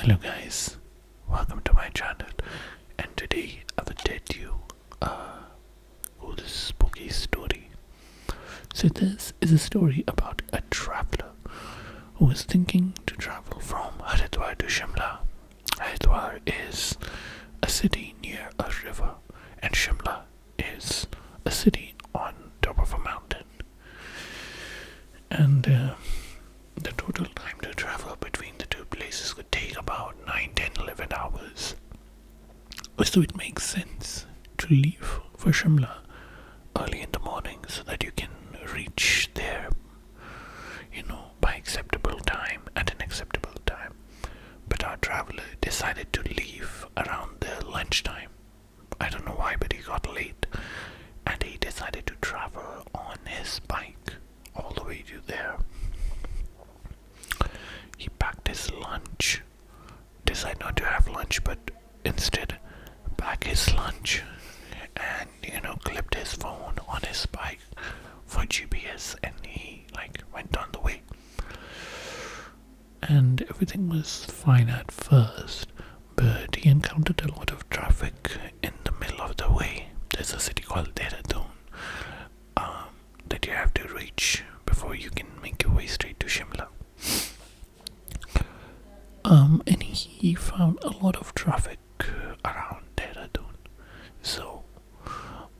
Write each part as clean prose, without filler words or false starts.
Hello guys, welcome to my channel, and today I will tell you this spooky story. So this is a story about a traveler who was thinking to travel from Haridwar to Shimla. Haridwar is a city near a river, and Shimla is a city on top of a mountain. And the total time to travel between the two places could take about 9, 10, 11 hours. So it makes sense to leave for Shimla early in the morning so that you can reach there, by acceptable time, at an acceptable time. But our traveler decided to leave around the lunchtime. I don't know why, but he got late, and he decided to travel on his bike all the way to there. He packed his lunch, decided not to have lunch, but instead packed his lunch and, clipped his phone on his bike for GPS, and he went on the way. And everything was fine at first, but he encountered a lot of traffic in the middle of the way. There's a city called Dehradun that you have to reach before you can make your way straight to Shimla. And he found a lot of traffic around Dehradun. So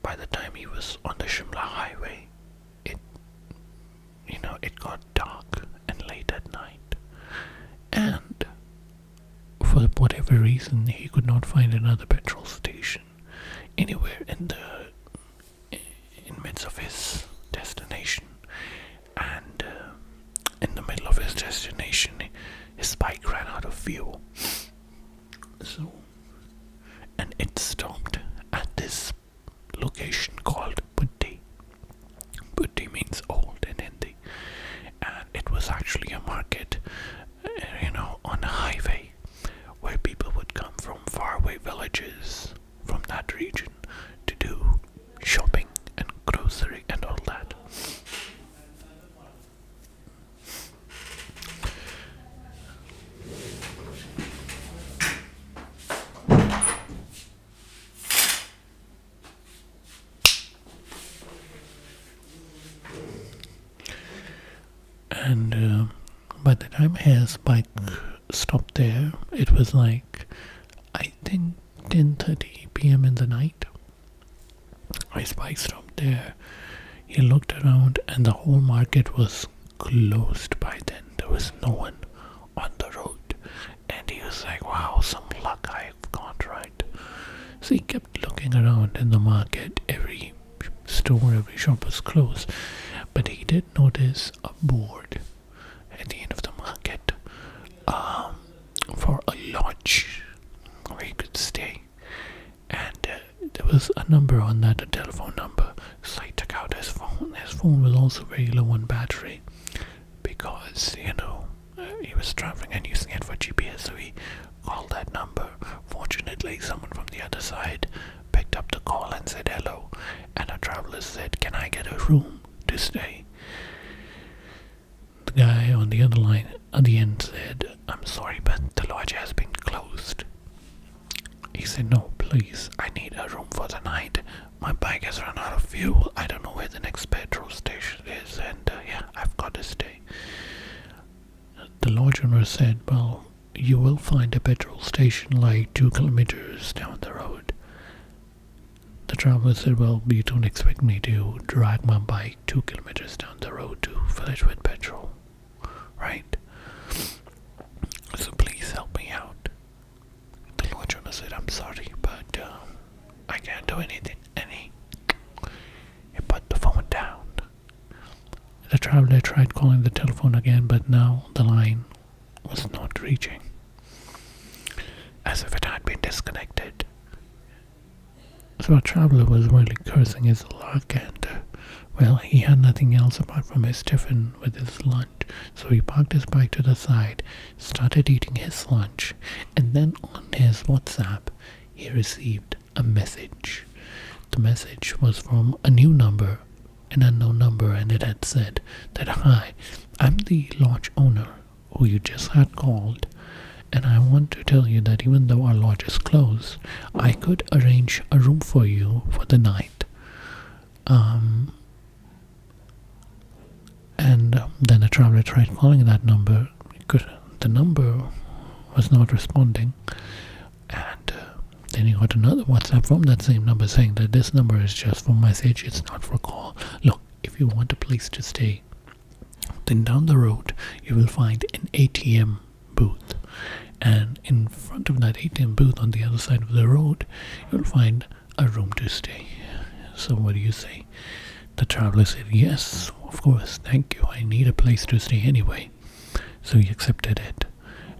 by the time he was on the Shimla highway, it got dark and late at night. And for whatever reason, he could not find another petrol station anywhere in midst of his destination. And in the middle of his destination, his bike ran out of fuel. And it stopped at this location called Buddhi. Buddhi means old in Hindi. And it was actually a market, on a highway where people would come from faraway villages from that region to do shopping and grocery and all that. And by the time his bike stopped there, it was I think 10:30 p.m. in the night. His bike stopped there. He looked around, and the whole market was closed by then. There was no one on the road, and he was like, "Wow, some luck I've got, right?" So he kept looking around in the market. Every store, every shop was closed, but he did notice a board at the end of the market for a lodge where he could stay. And there was a number on that, a telephone number. So he took out his phone. His phone was also very low on battery because, he was traveling and using it for GPS. So he called that number. Fortunately, someone from the other side picked up the call and said hello. And a traveler said, "Can I get a room to stay?" The guy on the other line at the end said, "I'm sorry, but the lodge has been closed." He said, "No, please, I need a room for the night. My bike has run out of fuel. I don't know where the next petrol station is, and I've got to stay." The lodge owner said, "Well, you will find a petrol station 2 kilometers down the road." The traveler said, "Well, you don't expect me to drag my bike 2 kilometers down the road to fill it with petrol, right? So please help me out." The lodge owner said, "I'm sorry, but I can't do anything." And he put the phone down. The traveler tried calling the telephone again, but now the line was not reaching, as if it had been disconnected. So our traveler was really cursing his luck, and he had nothing else apart from his tiffin with his lunch. So he parked his bike to the side, started eating his lunch, and then on his WhatsApp he received a message. The message was from a new number, an unknown number, and it had said that, "Hi, I'm the lodge owner who you just had called, And I want to tell you that even though our lodge is closed, I could arrange a room for you for the night. And then the traveler tried calling that number. The number was not responding. And then he got another WhatsApp from that same number saying that this number is just for message, it's not for call. Look, if you want a place to stay, then down the road you will find an ATM booth. And in front of that ATM booth on the other side of the road, you'll find a room to stay. So what do you say? The traveler said, yes, of course, thank you. I need a place to stay anyway. So he accepted it.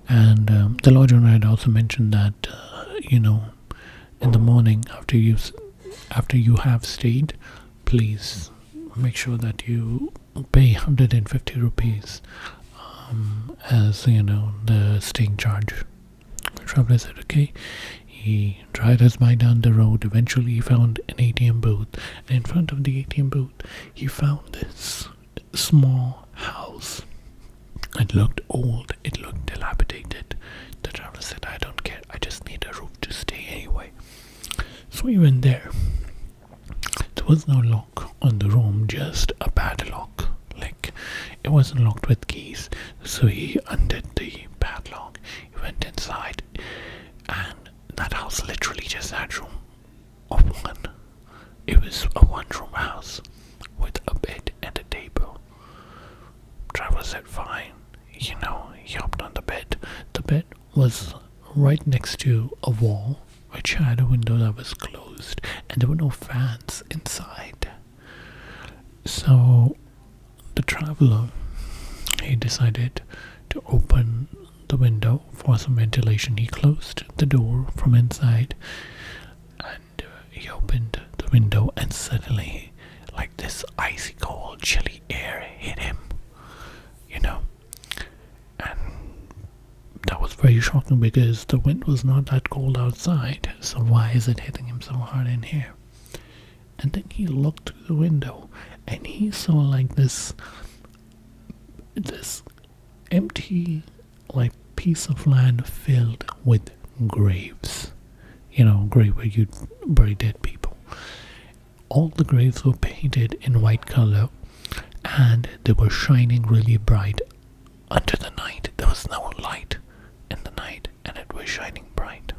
And the lodge owner had also mentioned that, in the morning after you have stayed, please make sure that you pay 150 rupees as the staying charge. The traveler said okay. He tried his bike down the road. Eventually he found an ATM booth, and in front of the ATM booth he found this small house. It looked old, it looked dilapidated. The traveler said, I don't care, I just need a roof to stay anyway. So we went there. There was no lock on the room, just a padlock. Like, it wasn't locked with keys. So he undid the padlock. He went inside, and that house literally just had room of one. It was a one-room house with a bed and a table. Traveler said fine. He hopped on the bed. The bed was right next to a wall which had a window that was closed, and there were no fans inside. So the traveler, he decided to open the window for some ventilation. He closed the door from inside, and he opened the window, and suddenly, like, this icy cold chilly air hit him, and that was very shocking because the wind was not that cold outside, so why is it hitting him so hard in here? And then he looked through the window and he saw like this empty, like, piece of land filled with graves. Grave where you bury dead people. All the graves were painted in white color, and they were shining really bright under the night. There was no light in the night, and it was shining bright.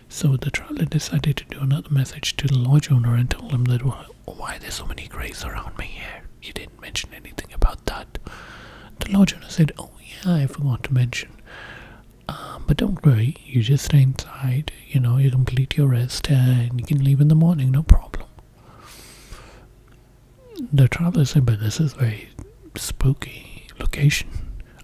So the traveler decided to do another message to the lodge owner and told him that, why there's so many graves around me here? You didn't mention anything about that. The lodge owner said, oh yeah, I forgot to mention. But don't worry, you just stay inside, you complete your rest, and you can leave in the morning, no problem. The traveler said, but this is very spooky location.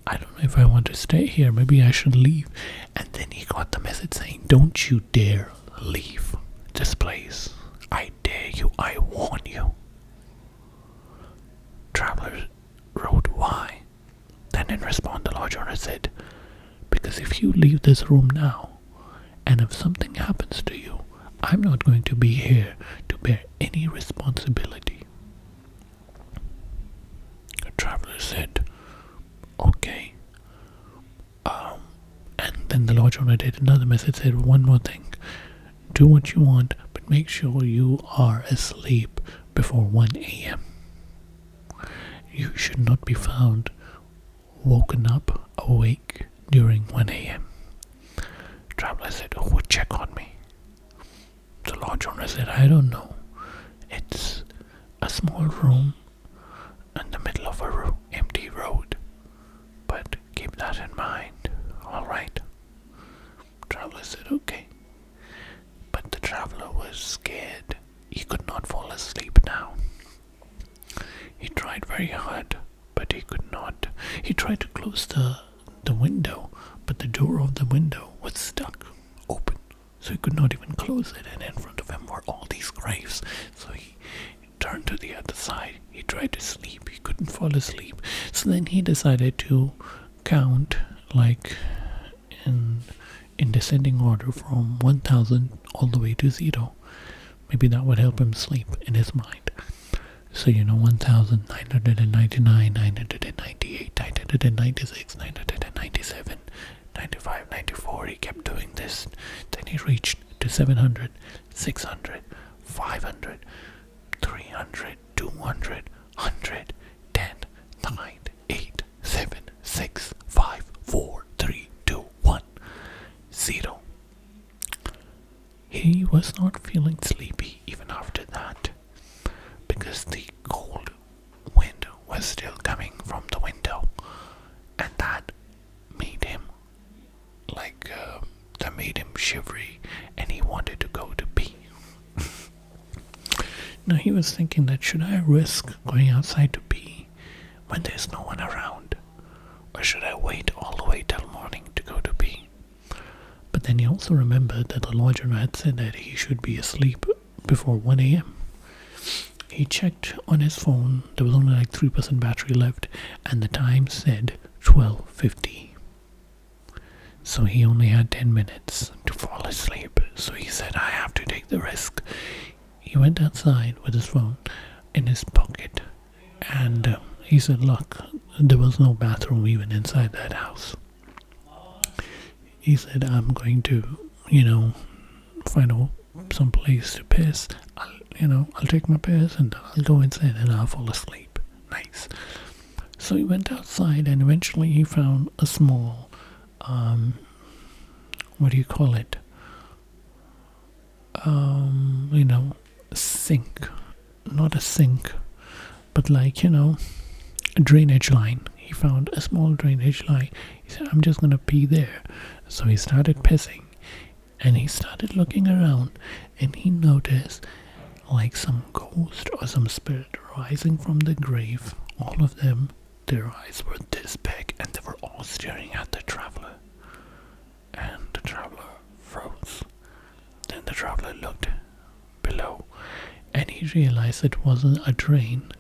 I don't know if I want to stay here, maybe I should leave. And then he got the message saying, don't you dare leave this place. I dare you, I warn you. Traveler wrote, why? Then in response the lodge owner said, because if you leave this room now, and if something happens to you, I'm not going to be here to bear any responsibility. The traveler said, okay. And then the lodge owner did another message, said one more thing. Do what you want, but make sure you are asleep before 1 a.m. You should not be found woken up, awake during 1 a.m. Traveler said, who would check on me? The lodge owner said, I don't know. It's a small room in the middle of a empty road. But keep that in mind. Alright. Traveler said, okay. But the traveler was scared. He could not fall asleep now. He tried very hard, but he could not. He tried to close the window, but the door of the window was stuck open, so he could not even close it, and in front of him were all these graves. So he turned to the other side. He tried to sleep. He couldn't fall asleep. So then he decided to count, like, in descending order from 1000 all the way to 0. Maybe that would help him sleep in his mind. So 1999, 998, 996, 997, 95, 94. He kept doing this. Then he reached to 700, 600, 500, 300, 200, 100, 10, 9, 8, 7, 6, 5, 4, 3, 2, 1, 0. He was not feeling sleepy even after that, because the cold wind was still coming from the window, and that made him shivery, and he wanted to go to pee. Now he was thinking that should I risk going outside to pee when there's no one around, or should I wait all the way till morning to go to pee? But then he also remembered that the lodger had said that he should be asleep before 1 a.m. He checked on his phone. There was only like 3% battery left, and the time said 12:50. So he only had 10 minutes to fall asleep. So he said, I have to take the risk. He went outside with his phone in his pocket, and he said, look, there was no bathroom even inside that house. He said, I'm going to, find some place to piss. I'll take my piss and I'll go inside and I'll fall asleep. Nice. So he went outside, and eventually he found a small, what do you call it? Sink. Not a sink, but a drainage line. He found a small drainage line. He said, I'm just going to pee there. So he started pissing, and he started looking around, and he noticed like some ghost or some spirit rising from the grave. All of them, their eyes were this big, and they were all staring at the traveler. And the traveler froze. Then the traveler looked below, and he realized it wasn't a drain.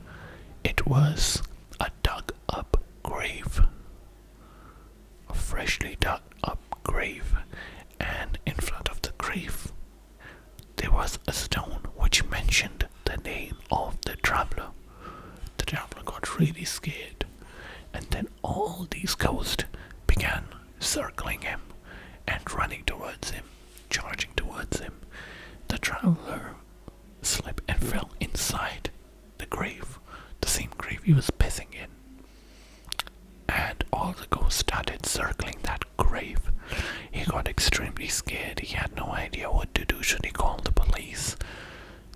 It was a dug up grave. A freshly dug up grave. And in front of the grave, there was a stone which mentioned the name of the traveler. The traveler got really scared, and then all these ghosts began circling him and running towards him, charging towards him. The traveler slipped and fell inside the grave, the same grave he was pissing in. And all the ghosts started circling that grave. He got extremely scared. He had no idea what to do. Should he call the police?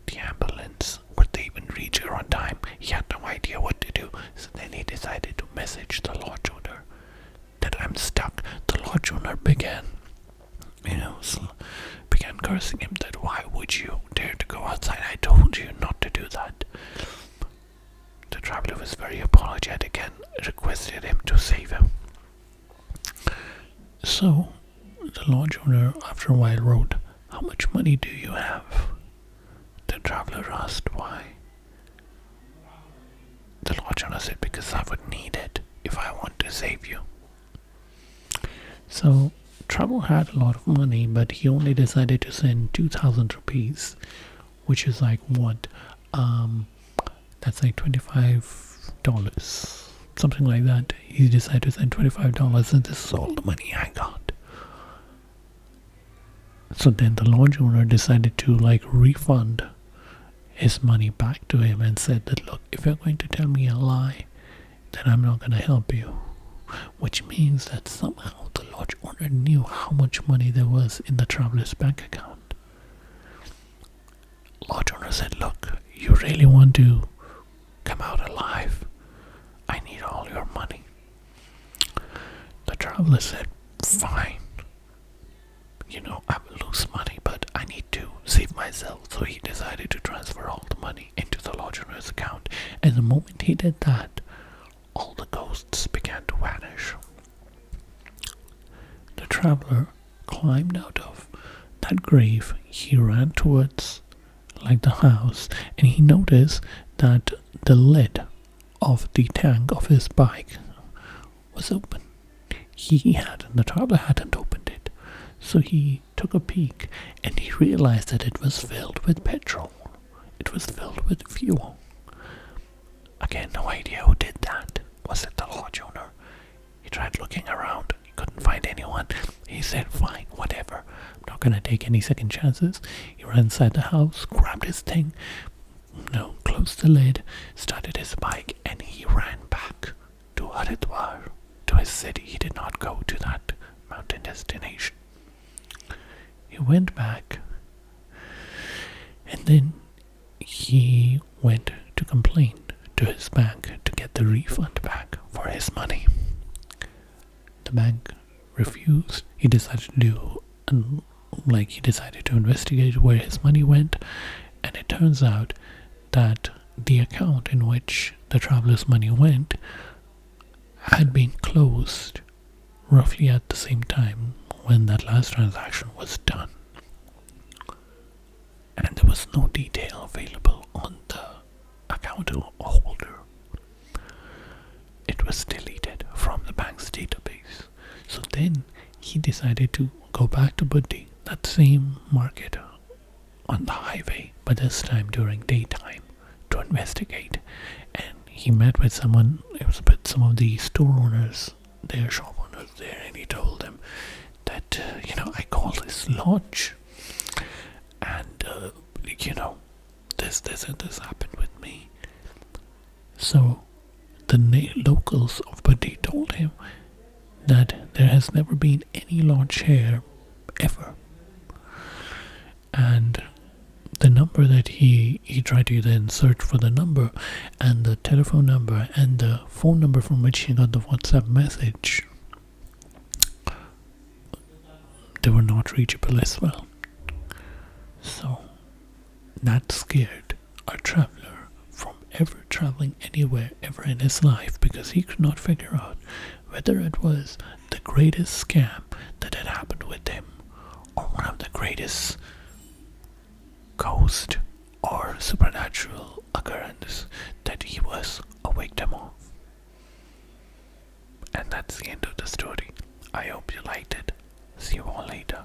The ambulance? Would they even reach her on time? He had no idea what to do. So then he decided to message the lodge owner that I'm stuck. The lodge owner began cursing him that why would you dare to go outside? I told you not to do that. The traveler was very apologetic and requested him to save him. So the lodge owner after a while wrote, how much money do you have? The traveler asked why. The lodge owner said, because I would need it if I want to save you. So traveler had a lot of money, but he only decided to send 2,000 rupees, which is like what? That's like $25, something like that. He decided to send $25, and this is all the money I got. So then the lodge owner decided to refund his money back to him and said that, look, if you're going to tell me a lie, then I'm not going to help you. Which means that somehow the lodge owner knew how much money there was in the traveler's bank account. Lodge owner said, look, you really want to come out alive? I need all your money. The traveler said, fine. I will lose money, but I need to save myself. So he decided to transfer all the money into the lodge owner's account. And the moment he did that, all the ghosts began to vanish. The traveler climbed out of that grave. He ran towards the house, and he noticed that the lid of the tank of his bike was open. The traveler hadn't opened it. So he took a peek, and he realized that it was filled with petrol. It was filled with fuel. Again, no idea who did that. Was it the lodge owner? He tried looking around. He couldn't find anyone. He said, fine, whatever. I'm not gonna take any second chances. He ran inside the house, grabbed his thing, closed the lid, started his bike, and he ran back to Haridwar, to his city. He did not go to that mountain destination. He went back, and then he went to complain to his bank to get the refund back for his money. The bank refused. He decided to investigate where his money went, and it turns out that the account in which the traveler's money went had been closed roughly at the same time when that last transaction was done. And there was no detail available on the account holder. It was deleted from the bank's database. So then he decided to go back to Buddhi, that same market on the highway, but this time during daytime, to investigate. And he met with some of the store owners, their shop owners there, and he told them that, I call this lodge, and, this happened with me. So the locals of Buddhi told him that there has never been any lodge here ever. And the number that he tried to then search for the number and the telephone number and the phone number from which he got the WhatsApp message, they were not reachable as well. So that scared our traveler from ever traveling anywhere ever in his life, because he could not figure out whether it was the greatest scam that had happened with him or one of the greatest ghost or supernatural occurrence that he was a victim of. And that's the end of the story. I hope you liked it. See you all later.